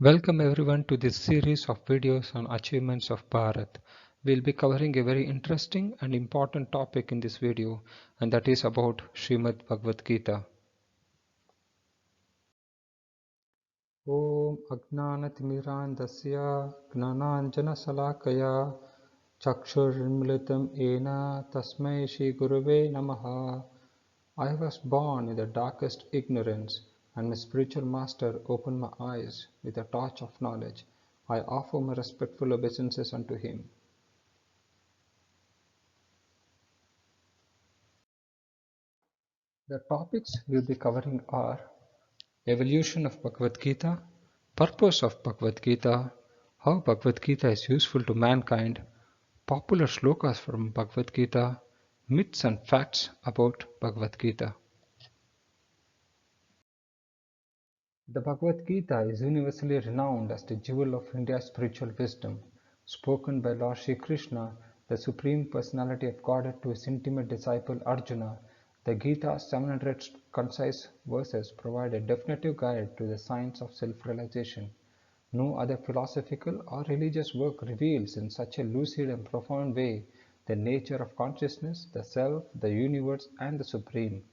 Welcome everyone to this series of videos on achievements of Bharat. We'll be covering a very interesting and important topic in this video, and that is about Srimad Bhagavad Gita. Om Ajnanatimirandasya Gnananjanasalakaya Chakshurmilitam Ena Tasmai Shri Guruve Namaha. I was born in the darkest ignorance, and my spiritual master opened my eyes with a torch of knowledge. I offer my respectful obeisances unto him. The topics we'll be covering are evolution of Bhagavad Gita, purpose of Bhagavad Gita, how Bhagavad Gita is useful to mankind, popular shlokas from Bhagavad Gita, myths and facts about Bhagavad Gita. The Bhagavad Gita is universally renowned as the jewel of India's spiritual wisdom, spoken by Lord Sri Krishna, the Supreme Personality of Godhead, to his intimate disciple Arjuna. The Gita's 700 concise verses provide a definitive guide to the science of self-realization. No other philosophical or religious work reveals in such a lucid and profound way the nature of consciousness, the self, the universe, and the Supreme.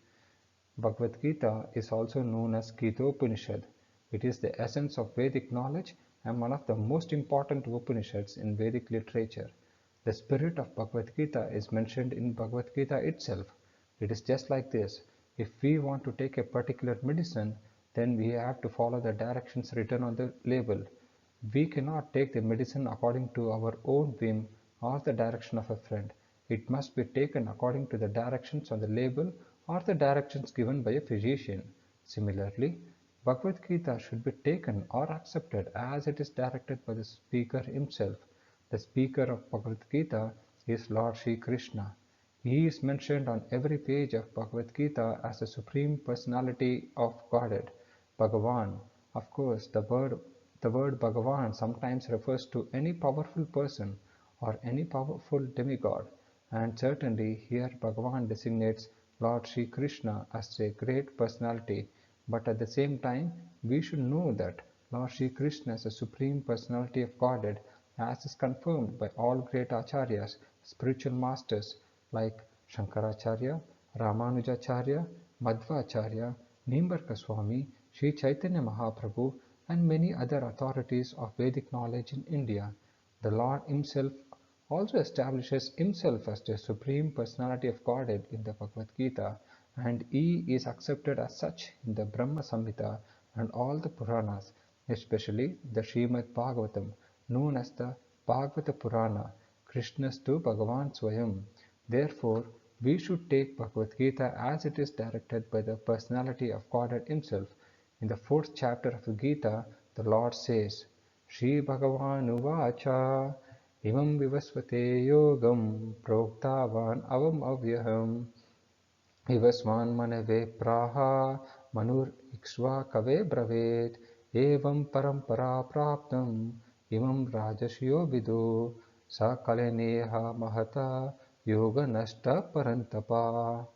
Bhagavad Gita is also known as Gita Upanishad. It is the essence of Vedic knowledge and one of the most important Upanishads in Vedic literature. The spirit of Bhagavad Gita is mentioned in Bhagavad Gita itself. It is just like this. If we want to take a particular medicine, then we have to follow the directions written on the label. We cannot take the medicine according to our own whim or the direction of a friend. It must be taken according to the directions on the label or the directions given by a physician. Similarly, Bhagavad Gita should be taken or accepted as it is directed by the speaker himself. The speaker of Bhagavad Gita is Lord Sri Krishna. He is mentioned on every page of Bhagavad Gita as the Supreme Personality of Godhead, Bhagavan. Of course, the word Bhagavan sometimes refers to any powerful person or any powerful demigod, and certainly here Bhagavan designates Lord Sri Krishna as a great personality, but at the same time we should know that Lord Sri Krishna is a supreme personality of Godhead, as is confirmed by all great acharyas, spiritual masters like Shankaracharya, Ramanujacharya, Madhvacharya, Nimbarka Swami, Sri Chaitanya Mahaprabhu, and many other authorities of Vedic knowledge in India. The Lord Himself also establishes Himself as the Supreme Personality of Godhead in the Bhagavad Gita, and He is accepted as such in the Brahma Samhita and all the Puranas, especially the Srimad Bhagavatam, known as the Bhagavata Purana, Krishnastu Bhagavan Swayam. Therefore, we should take Bhagavad Gita as it is directed by the personality of Godhead Himself. In the fourth chapter of the Gita, the Lord says, Shri Bhagavan Uvacha Imam Vivasvate Yogam Proktavan Avam Avyaham Vivasvan Manave Praha Manur Ikshva Kave Bravet Evam Parampara Praptam Imam Rajashyo Vidu Sakaleneha Mahata Yoga Nashta Parantapa.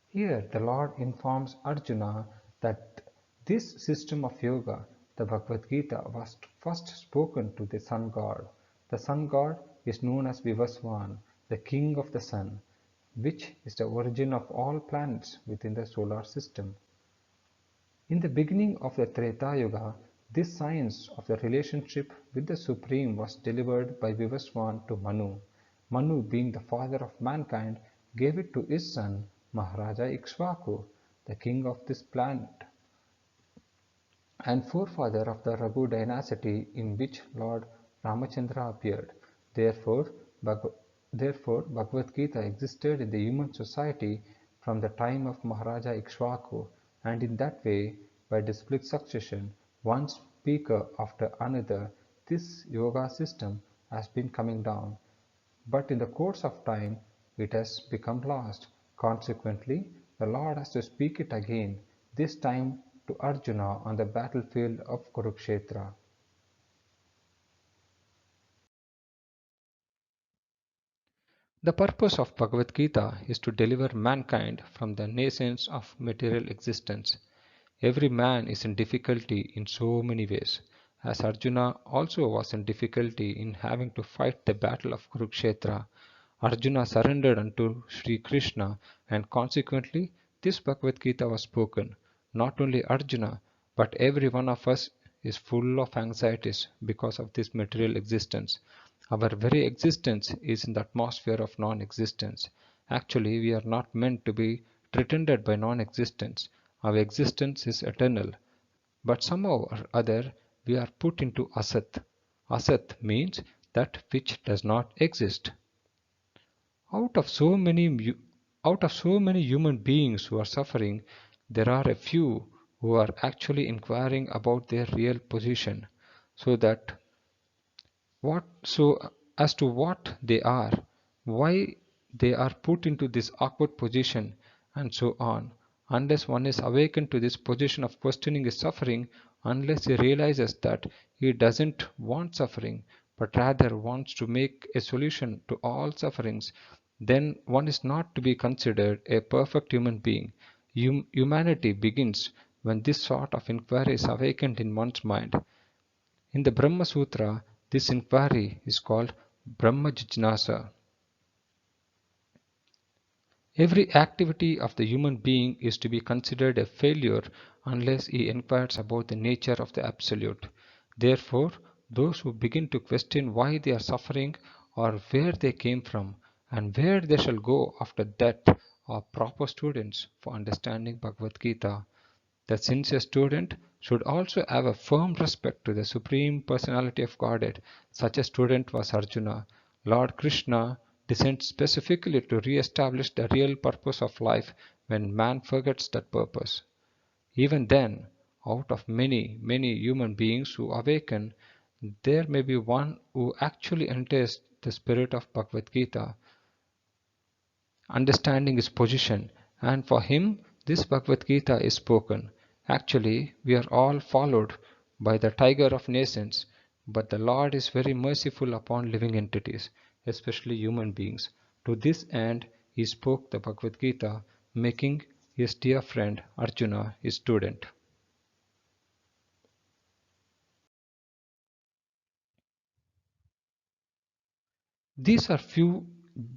Here the Lord informs Arjuna that this system of yoga, the Bhagavad Gita, was first spoken to the sun god. The sun god is known as Vivasvan, the king of the sun, which is the origin of all planets within the solar system. In the beginning of the Treta Yuga, this science of the relationship with the Supreme was delivered by Vivasvan to Manu. Manu, being the father of mankind, gave it to his son Maharaja Ikshvaku, the king of this planet and forefather of the Raghu dynasty in which Lord Ramachandra appeared. Therefore, Bhagavad Gita existed in the human society from the time of Maharaja Ikshvaku, and in that way, by the split succession, one speaker after another, this yoga system has been coming down. But in the course of time, it has become lost. Consequently, the Lord has to speak it again, this time to Arjuna on the battlefield of Kurukshetra. The purpose of Bhagavad Gita is to deliver mankind from the nayscience of material existence. Every man is in difficulty in so many ways, as Arjuna also was in difficulty in having to fight the battle of Kurukshetra. Arjuna surrendered unto Sri Krishna, and consequently this Bhagavad Gita was spoken. Not only Arjuna, but every one of us is full of anxieties because of this material existence. Our very existence is in the atmosphere of non existence. Actually, we are not meant to be threatened by non existence. Our existence is eternal. But somehow or other we are put into asat. Asat means that which does not exist. Out of so many out of so many human beings who are suffering, there are a few who are actually inquiring about their real position, so that what so as to what they are, why they are put into this awkward position, and so on. Unless one is awakened to this position of questioning his suffering, unless he realizes that he doesn't want suffering, but rather wants to make a solution to all sufferings, then one is not to be considered a perfect human being. Humanity begins when this sort of inquiry is awakened in one's mind. In the Brahma Sutra, this inquiry is called Brahma Jijnasa. Every activity of the human being is to be considered a failure unless he inquires about the nature of the Absolute. Therefore, those who begin to question why they are suffering or where they came from and where they shall go after death are proper students for understanding Bhagavad Gita. The sincere student should also have a firm respect to the Supreme Personality of Godhead. Such a student was Arjuna. Lord Krishna descends specifically to re-establish the real purpose of life when man forgets that purpose. Even then, out of many, many human beings who awaken, there may be one who actually enters the spirit of Bhagavad Gita, understanding his position, and for him this Bhagavad Gita is spoken. Actually, we are all followed by the tiger of nations, but the Lord is very merciful upon living entities, especially human beings. To this end, he spoke the Bhagavad Gita, making his dear friend Arjuna his student. These are few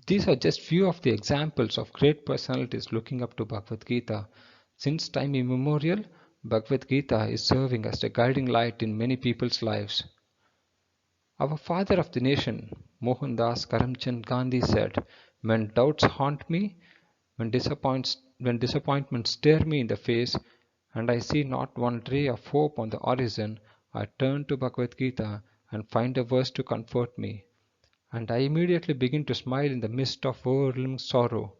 these are just few of the examples of great personalities looking up to Bhagavad Gita. Since time immemorial, Bhagavad Gita is serving as a guiding light in many people's lives. Our father of the nation, Mohandas Karamchand Gandhi said, "When doubts haunt me, when disappointments stare me in the face, and I see not one ray of hope on the horizon, I turn to Bhagavad Gita and find a verse to comfort me. And I immediately begin to smile in the midst of overwhelming sorrow.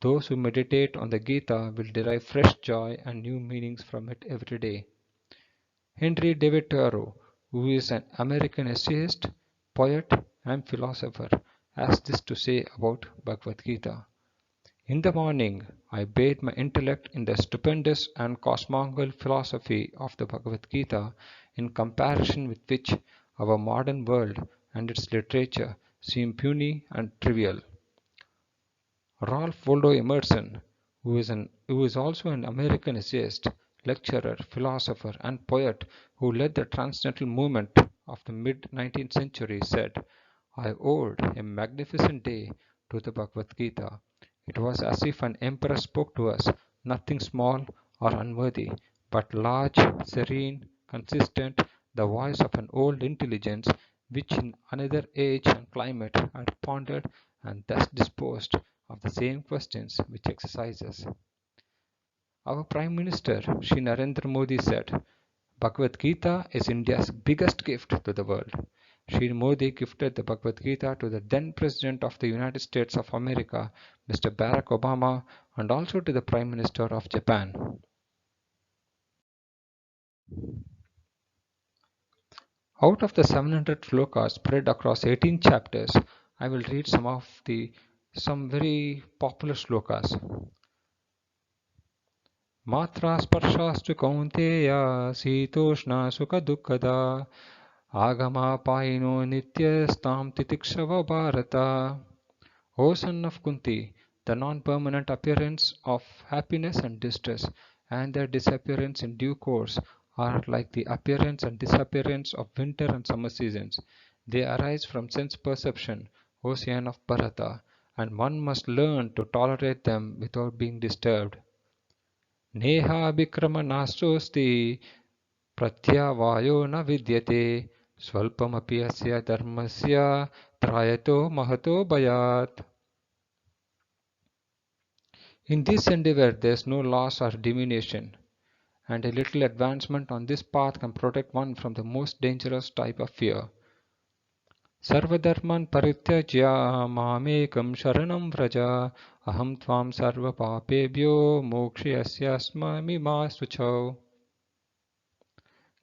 Those who meditate on the Gita will derive fresh joy and new meanings from it every day." Henry David Thoreau, who is an American essayist, poet, and philosopher, has this to say about Bhagavad Gita. "In the morning, I bathe my intellect in the stupendous and cosmological philosophy of the Bhagavad Gita, in comparison with which our modern world and its literature seem puny and trivial." Ralph Waldo Emerson, who is also an American essayist, lecturer, philosopher, and poet who led the transcendental movement of the mid-19th century, said, "I owed a magnificent day to the Bhagavad Gita. It was as if an emperor spoke to us, nothing small or unworthy, but large, serene, consistent, the voice of an old intelligence which in another age and climate had pondered and thus disposed of the same questions which exercise us." Our Prime Minister Shri Narendra Modi said, "Bhagavad Gita is India's biggest gift to the world." Shri Modi gifted the Bhagavad Gita to the then President of the United States of America, Mr. Barack Obama, and also to the Prime Minister of Japan. Out of the 700 shlokas spread across 18 chapters, I will read some very popular shlokas. मात्रा स्पर्शास्तु कौन्तेय शीतोष्ण सुखदुःखदा आगमापायिनो नित्यस्तां तितिक्षव Bharat. O son of Kunti, the non-permanent appearance of happiness and distress, and their disappearance in due course are like the appearance and disappearance of winter and summer seasons. They arise from sense perception, ocean of Bharata, and one must learn to tolerate them without being disturbed. नेहाभिक्रमनाशोऽस्ति प्रत्यवायो न विद्यते स्वल्पमपि अस्य धर्मस्य त्रायतो महतो भयात्. In this endeavor there is no loss or diminution, and a little advancement on this path can protect one from the most dangerous type of fear. सर्वधर्मान् परित्यज्य मामेकं शरणं व्रज अहं त्वां सर्वपापेभ्यो मोक्षयिष्यामि मा शुचौ.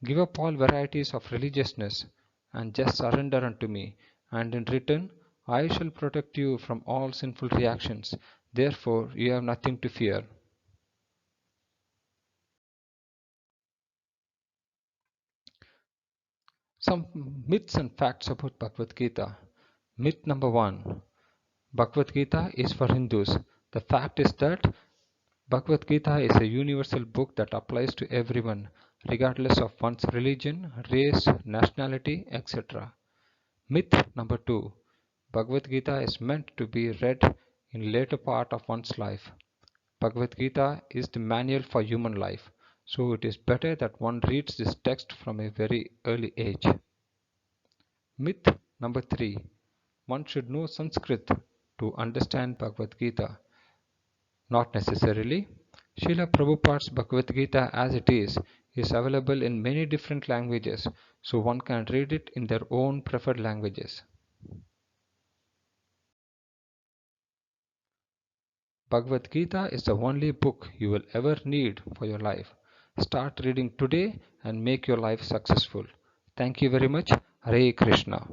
Give up all varieties of religiousness and just surrender unto me, and in return I shall protect you from all sinful reactions. Therefore you have nothing to fear. Some myths and facts about Bhagavad Gita. Myth number 1. Bhagavad Gita is for Hindus. The fact is that Bhagavad Gita is a universal book that applies to everyone, regardless of one's religion, race, nationality, etc. Myth number 2. Bhagavad Gita is meant to be read in later part of one's life. Bhagavad Gita is the manual for human life, so it is better that one reads this text from a very early age. Myth number 3. One should know Sanskrit to understand Bhagavad Gita. Not necessarily. Srila Prabhupada's Bhagavad Gita as it is available in many different languages, so one can read it in their own preferred languages. Bhagavad Gita is the only book you will ever need for your life. Start reading today and make your life successful. Thank you very much. Hare Krishna.